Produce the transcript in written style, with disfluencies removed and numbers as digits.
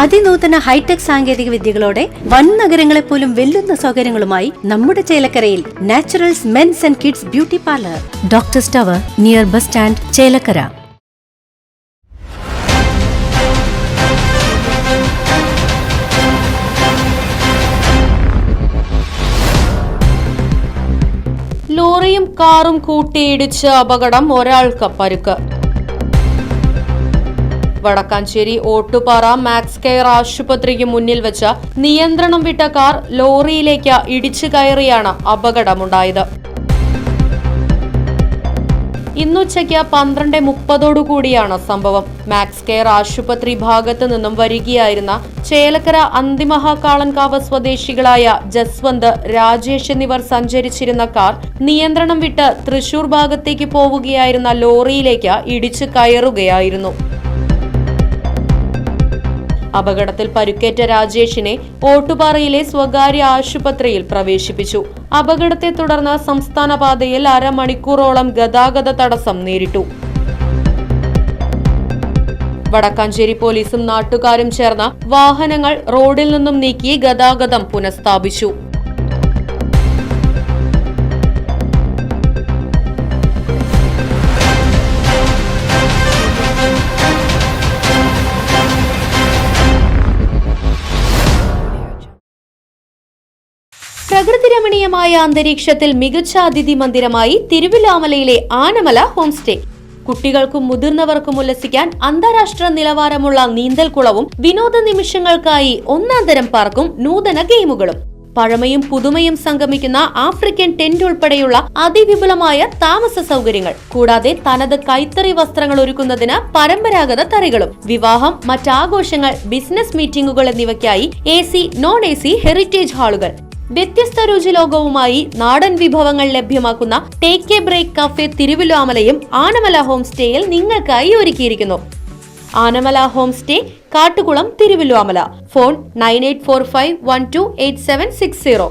അതിനൂതന hi tech സാങ്കേതിക വിദ്യകളോടെ വൻ നഗരങ്ങളെ പോലും വെല്ലുന്ന സൗകര്യങ്ങളുമായി നമ്മുടെ ചേലക്കരയിൽ Naturals men's and kids beauty parlour, doctors tower, near bus stand, Chelakkara. ലോറിയും കാറും കൂട്ടിയിടിച്ച് അപകടം, ഒരാൾക്ക് പരുക്ക്. വടക്കാഞ്ചേരി ഓട്ടുപാറ മാക്സ് കെയർ ആശുപത്രിക്ക് മുന്നിൽ വെച്ച് നിയന്ത്രണം വിട്ട കാർ ലോറിയിലേക്ക് ഇടിച്ചു കയറിയാണ് അപകടമുണ്ടായത്. ഇന്നുച്ചയ്ക്ക് 12:30 സംഭവം. മാക്സ് കെയർ ആശുപത്രി ഭാഗത്തു നിന്നും വരികയായിരുന്ന ചേലക്കര അന്തിമഹാകാളൻകാവ് സ്വദേശികളായ ജസ്വന്ത്, രാജേഷ് എന്നിവർ സഞ്ചരിച്ചിരുന്ന കാർ നിയന്ത്രണം വിട്ട് തൃശൂർ ഭാഗത്തേക്ക് പോവുകയായിരുന്ന ലോറിയിലേക്ക് ഇടിച്ചു കയറുകയായിരുന്നു. അപകടത്തിൽ പരുക്കേറ്റ രാജേഷിനെ ഓട്ടുപാറയിലെ സ്വകാര്യ ആശുപത്രിയിൽ പ്രവേശിപ്പിച്ചു. അപകടത്തെ തുടർന്ന് സംസ്ഥാന പാതയിൽ അരമണിക്കൂറോളം ഗതാഗത തടസ്സം നേരിട്ടു. വടക്കാഞ്ചേരി പോലീസും നാട്ടുകാരും ചേർന്ന് വാഹനങ്ങൾ റോഡിൽ നിന്നും നീക്കി ഗതാഗതം പുനഃസ്ഥാപിച്ചു. പ്രകൃതി രമണീയമായ അന്തരീക്ഷത്തിൽ മികച്ച അതിഥി മന്ദിരമായി തിരുവിലാമലയിലെ ആനമല ഹോം സ്റ്റേ. കുട്ടികൾക്കും മുതിർന്നവർക്കും ഉല്ലസിക്കാൻ അന്താരാഷ്ട്ര നിലവാരമുള്ള നീന്തൽക്കുളവും വിനോദ നിമിഷങ്ങൾക്കായി ഒന്നാന്തരം പാർക്കും നൂതന ഗെയിമുകളും. പഴമയും പുതുമയും സംഗമിക്കുന്ന ആഫ്രിക്കൻ ടെന്റ് ഉൾപ്പെടെയുള്ള അതിവിപുലമായ താമസ സൗകര്യങ്ങൾ. കൂടാതെ തനത് കൈത്തറി വസ്ത്രങ്ങൾ ഒരുക്കുന്നതിന് പരമ്പരാഗത തറികളും. വിവാഹം, മറ്റാഘോഷങ്ങൾ, ബിസിനസ് മീറ്റിംഗുകൾ എന്നിവയ്ക്കായി AC, non-AC ഹെറിറ്റേജ് ഹാളുകൾ. വ്യത്യസ്ത രുചിലോകവുമായി നാടൻ വിഭവങ്ങൾ ലഭ്യമാക്കുന്ന ടേക്ക് എ ബ്രേക്ക് കഫേ തിരുവിലാമലയും ആനമല ഹോം സ്റ്റേയിൽ നിങ്ങൾക്കായി ഒരുക്കിയിരിക്കുന്നു. Anamala home stay, Kattukulam, Thiruvilwamala. Phone 9845128760.